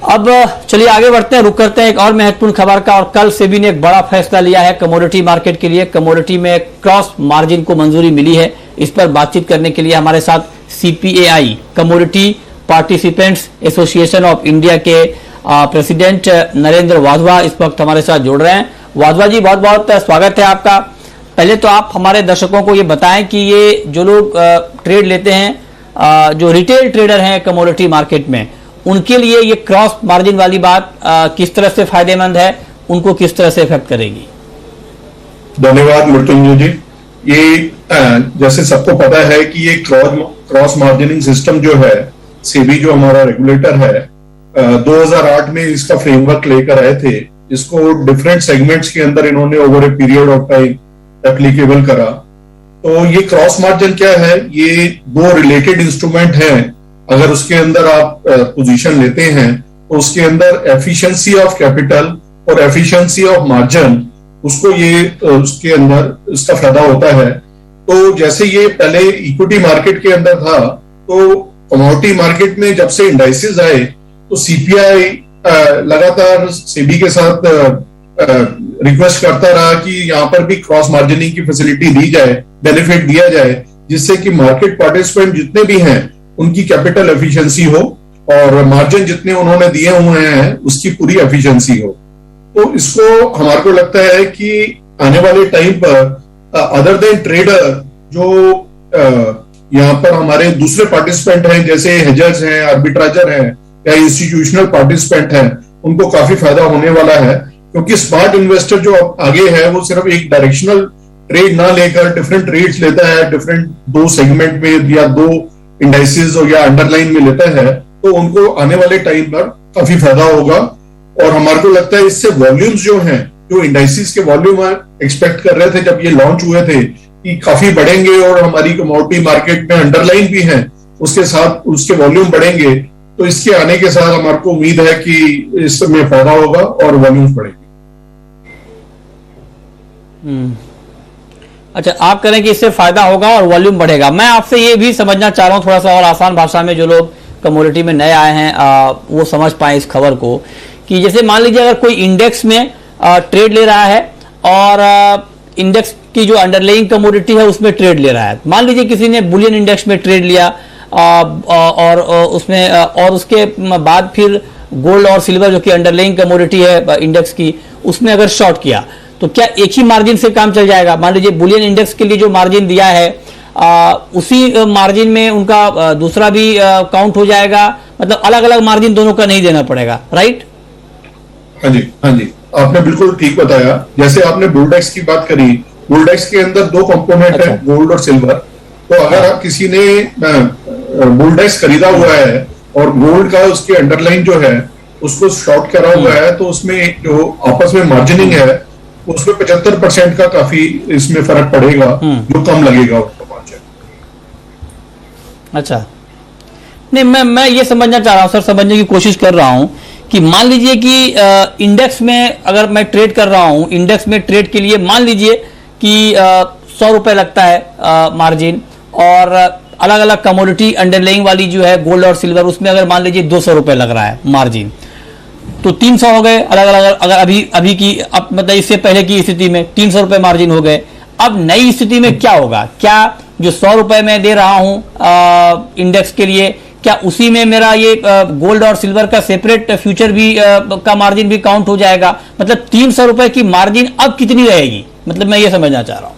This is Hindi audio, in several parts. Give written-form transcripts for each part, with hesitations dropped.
अब चलिए आगे बढ़ते हैं, रुक करते हैं एक और महत्वपूर्ण खबर का। और कल सेबी ने एक बड़ा फैसला लिया है कमोडिटी मार्केट के लिए। कमोडिटी में क्रॉस मार्जिन को मंजूरी मिली है। इस पर बातचीत करने के लिए हमारे साथ CPAI commodity participants association of India के प्रेसिडेंट नरेंद्र वाधवा इस वक्त हमारे साथ जुड़ रहे हैं। वाधवा जी, बहुत बहुत स्वागत है आपका। पहले तो आप हमारे दर्शकों को ये बताएं कि ये जो लोग ट्रेड लेते हैं, जो रिटेल ट्रेडर हैं कमोडिटी मार्केट में, उनके लिए ये क्रॉस मार्जिन वाली बात किस तरह से फायदेमंद है, उनको किस तरह से इफेक्ट करेगी? धन्यवाद मृत्युंजय जी। ये जैसे सबको पता है कि ये क्रॉस मार्जिनिंग सिस्टम जो है, सेबी जो हमारा रेगुलेटर है, 2008 में इसका फ्रेमवर्क लेकर आए थे। इसको डिफरेंट सेगमेंट्स के अंदर इन्होंने over a period of time applicable करा। तो ये क्रॉस मार्जिन क्या है? ये दो रिलेटेड इंस्ट्रूमेंट हैं। अगर उसके अंदर आप पोजीशन लेते हैं तो उसके अंदर एफिशिएंसी ऑफ कैपिटल और एफिशिएंसी ऑफ मार्जिन, उसको ये उसके अंदर इसका फायदा होता है। तो जैसे ये पहले इक्विटी मार्केट के अंदर था, तो कमोडिटी मार्केट में जब से इंडाइसेस आए तो सीपीआई लगातार सेबी के साथ रिक्वेस्ट करता रहा कि यहाँ पर भी क्रॉस मार्जिनिंग की फैसिलिटी दी जाए, बेनिफिट दिया जाए, जिससे कि मार्केट पार्टिसिपेंट जितने भी हैं उनकी कैपिटल एफिशिएंसी हो और मार्जिन जितने उन्होंने दिए हुए हैं उसकी पूरी एफिशिएंसी हो। तो इसको हमारे को लगता है कि आने वाले टाइम पर अदर देन ट्रेडर, जो यहाँ पर हमारे दूसरे पार्टिसिपेंट हैं जैसे हेजर्स हैं, आर्बिट्राजर हैं या इंस्टीट्यूशनल पार्टिसिपेंट हैं, उनको काफी फायदा होने वाला है। क्योंकि स्मार्ट इन्वेस्टर जो आगे है वो सिर्फ एक डायरेक्शनल ट्रेड ना लेकर डिफरेंट ट्रेड्स लेता है, डिफरेंट दो सेगमेंट में या दो इंडाइसेस या अंडरलाइन में लेता है, तो उनको आने वाले टाइम पर काफी फायदा होगा। और हमारे को लगता है इससे वॉल्यूम्स जो हैं, जो इंडाइसेस के वॉल्यूम एक्सपेक्ट कर रहे थे जब ये लॉन्च हुए थे कि काफी बढ़ेंगे और हमारी कमोडिटी मार्केट में अंडरलाइन भी है, उसके साथ उसके वॉल्यूम बढ़ेंगे। तो इसके आने के साथ हमारे को उम्मीद है कि इसमें फायदा होगा और वॉल्यूम्स बढ़ेंगे। अच्छा, आप करें कि इससे फायदा होगा और वॉल्यूम बढ़ेगा। मैं आपसे ये भी समझना चाह रहा हूँ थोड़ा सा और आसान भाषा में, जो लोग कमोडिटी में नए आए हैं वो समझ पाए इस खबर को, कि जैसे मान लीजिए अगर कोई इंडेक्स में ट्रेड ले रहा है और इंडेक्स की जो अंडरलाइंग कमोडिटी है उसमें ट्रेड ले रहा है। मान लीजिए किसी ने बुलियन इंडेक्स में ट्रेड लिया और उसमें और उसके बाद फिर गोल्ड और सिल्वर जो कि अंडरलाइंग कमोडिटी है इंडेक्स की, उसमें अगर शॉर्ट किया तो क्या एक ही मार्जिन से काम चल जाएगा? मान लीजिए बुलियन इंडेक्स के लिए जो मार्जिन दिया है उसी मार्जिन में उनका दूसरा भी काउंट हो जाएगा, मतलब अलग अलग मार्जिन दोनों का नहीं देना पड़ेगा, राइट? हाँ जी, हाँ जी, आपने बिल्कुल ठीक बताया। जैसे आपने बुलडेक्स की बात करी, बुलडेक्स के अंदर दो कंपोनेंट है, गोल्ड और सिल्वर। तो अगर आप किसी ने बुलडेक्स खरीदा हुआ है और गोल्ड का उसके अंडरलाइन जो है उसको शॉर्ट करा हुआ है, तो उसमें जो आपस में मार्जिनिंग है उसमें 75% का काफी इसमें फर्क पड़ेगा, जो कम लगेगा उसको मार्जिन। अच्छा, नहीं मैं ये समझना चाह रहा हूं सर, समझने की कोशिश कर रहा हूं कि मान लीजिए कि इंडेक्स में अगर मैं ट्रेड कर रहा हूं, इंडेक्स में ट्रेड के लिए मान लीजिए कि 100 रुपए लगता है मार्जिन, और अलग अलग कमोडिटी अंडरलाइंग वाली जो है गोल्ड और सिल्वर, उसमें अगर मान लीजिए 200 रुपए लग रहा है मार्जिन, तो 300 हो गए अलग अलग। अगर अभी की अब मतलब इससे पहले की स्थिति में 300 रुपए मार्जिन हो गए। अब नई स्थिति में क्या होगा? क्या जो 100 रुपए मैं दे रहा हूं इंडेक्स के लिए, क्या उसी में मेरा ये गोल्ड और सिल्वर का सेपरेट फ्यूचर भी का मार्जिन भी काउंट हो जाएगा? मतलब 300 रुपए की मार्जिन अब कितनी रहेगी? मतलब मैं ये समझना चाह रहा हूं।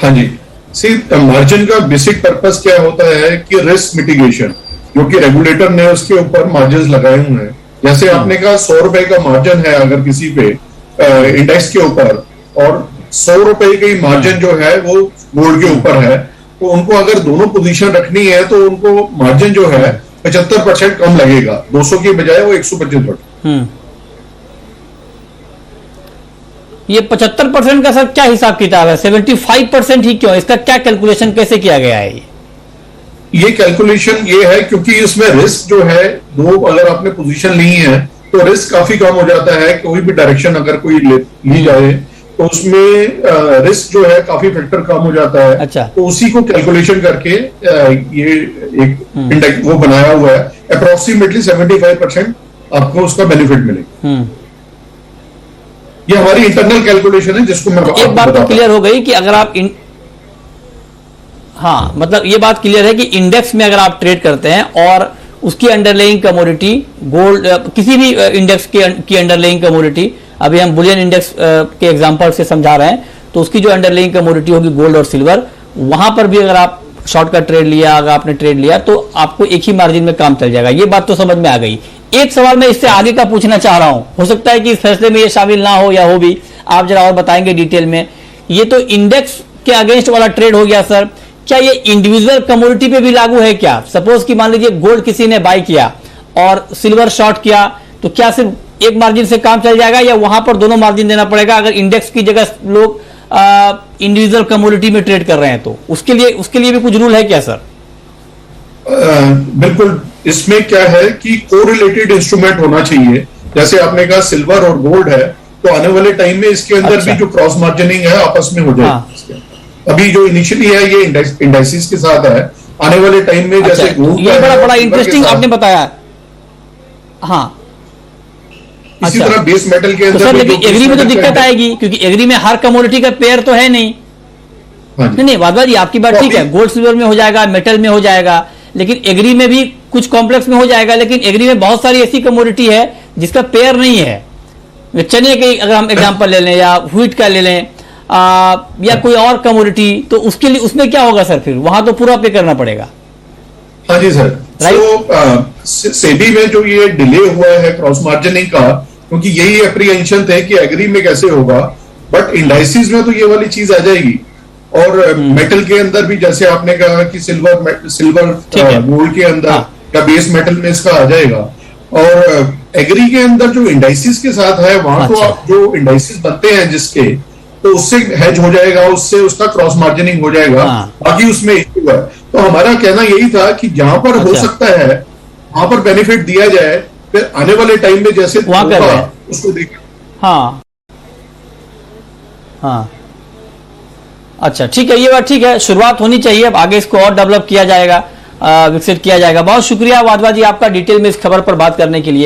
हाँ जी, सी मार्जिन का बेसिक पर्पस क्या होता है कि रिस्क मिटिगेशन, जो कि रेगुलेटर ने उसके ऊपर मार्जिन लगाए हुए हैं। जैसे आपने कहा 100 रुपए का मार्जिन है अगर किसी पे इंडेक्स के ऊपर, और 100 रुपए की मार्जिन जो है वो गोल्ड के ऊपर है, तो उनको अगर दोनों पोजीशन रखनी है तो उनको मार्जिन जो है 75% कम लगेगा, 200 की बजाय वो 125। ये 75% का सर क्या हिसाब किताब है? 75% ही क्यों? इसका क्या कैलकुलेशन कैसे किया गया है? ये कैलकुलेशन ये है क्योंकि इसमें रिस्क जो है, दो अगर आपने पोजीशन ली है तो रिस्क काफी कम हो जाता है। कोई भी डायरेक्शन अगर कोई ली जाए तो उसमें रिस्क जो है काफी फैक्टर कम हो जाता है। अच्छा। तो उसी को कैलकुलेशन करके ये एक इंडेक्स वो बनाया हुआ है। अप्रोक्सीमेटली 75% आपको उसका बेनिफिट मिलेगा। हम्म। ये हमारी इंटरनल कैलकुलेशन है जिसको मैं एक बात तो क्लियर हो गई कि अगर आप हाँ, मतलब ये बात क्लियर है कि इंडेक्स में अगर आप ट्रेड करते हैं और उसकी अंडरलाइंग कमोडिटी गोल्ड, किसी भी इंडेक्स की अंडरलाइंग कमोडिटी, अभी हम बुलियन इंडेक्स के एग्जांपल से समझा रहे हैं, तो उसकी जो अंडरलाइंग कमोडिटी होगी गोल्ड और सिल्वर, वहां पर भी अगर आप शॉर्ट का ट्रेड लिया, अगर आपने ट्रेड लिया तो आपको एक ही मार्जिन में काम चल जाएगा। ये बात तो समझ में आ गई। एक सवाल मैं इससे आगे का पूछना चाह रहा हूं, हो सकता है कि इस फैसले में ये शामिल ना हो या हो भी, आप जरा और बताएंगे डिटेल में। ये तो इंडेक्स के अगेंस्ट वाला ट्रेड हो गया सर, क्या ये इंडिविजुअल कमोडिटी पे भी लागू है क्या? सपोज कि मान लीजिए गोल्ड किसी ने बाय किया और सिल्वर शॉर्ट किया, तो क्या सिर्फ एक मार्जिन से काम चल जाएगा या वहां पर दोनों मार्जिन देना पड़ेगा अगर इंडेक्स की जगह लोग इंडिविजुअल कमोडिटी में ट्रेड कर रहे हैं? तो उसके लिए भी कुछ रूल है क्या सर? बिल्कुल, इसमें क्या है कि कोरिलेटेड इंस्ट्रूमेंट होना चाहिए। जैसे आपने कहा सिल्वर और गोल्ड है, तो आने वाले टाइम में इसके अंदर अच्छा। भी जो क्रॉस मार्जिनिंग है आपस में हो जाएगी। हाँ। अभी जो इनिशियली है ये इंडाइसिस के साथ है, आने वाले टाइम में जैसे अच्छा, गोल्ड ये बड़ा इंटरेस्टिंग आपने बताया। हाँ, इसी अच्छा। तरह बेस मेटल के तो अंदर सर भी लेकिन जो एग्री में तो base metal दिक्कत का आएगी, क्योंकि एग्री में हर कमोडिटी का पेयर तो है नहीं। हाँ जी। नहीं वादवा जी, आपकी बात तो ठीक है, अभी- गोल्ड सिल्वर में हो जाएगा, मेटल में हो जाएगा, लेकिन एग्री में भी कुछ कॉम्प्लेक्स में हो जाएगा। लेकिन एग्री में बहुत सारी ऐसी कमोडिटी है जिसका पेयर नहीं है। चने के अगर हम एग्जांपल ले लें या व्हीट का ले लें, या कोई और कमोडिटी, तो उसके लिए उसमें क्या होगा सर? फिर वहां तो पूरा पे करना पड़ेगा। हाँ जी सर। तो सेबी में जो ये डिले हुआ है क्रॉस मार्जिनिंग का, क्योंकि यही एप्रीहेंशन थे कि एग्री में कैसे होगा, बट इंडाइसिस में तो ये वाली चीज आ जाएगी। और मेटल के अंदर भी जैसे आपने कहा कि सिल्वर ठीक है। गोल्ड के अंदर हाँ। या बेस मेटल में इसका आ जाएगा। और एग्री के अंदर जो इंडाइसिस के साथ है वहां तो अच्छा। आप जो इंडाइसिस बनते हैं जिसके, तो उससे हेज हो जाएगा, उससे उसका क्रॉस मार्जिनिंग हो जाएगा। हाँ। बाकी उसमें इश्यू है। तो हमारा कहना यही था कि जहां पर हो अच्छा। सकता है वहां पर बेनिफिट दिया जाए, फिर आने वाले टाइम में जैसे वहां कर होगा, रहे हैं। उसको देखें। हाँ हाँ, अच्छा ठीक है, ये बात ठीक है, शुरुआत होनी चाहिए, अब आगे इसको और डेवलप किया जाएगा, विकसित किया जाएगा। बहुत शुक्रिया वाधवा जी आपका डिटेल में इस खबर पर बात करने के लिए।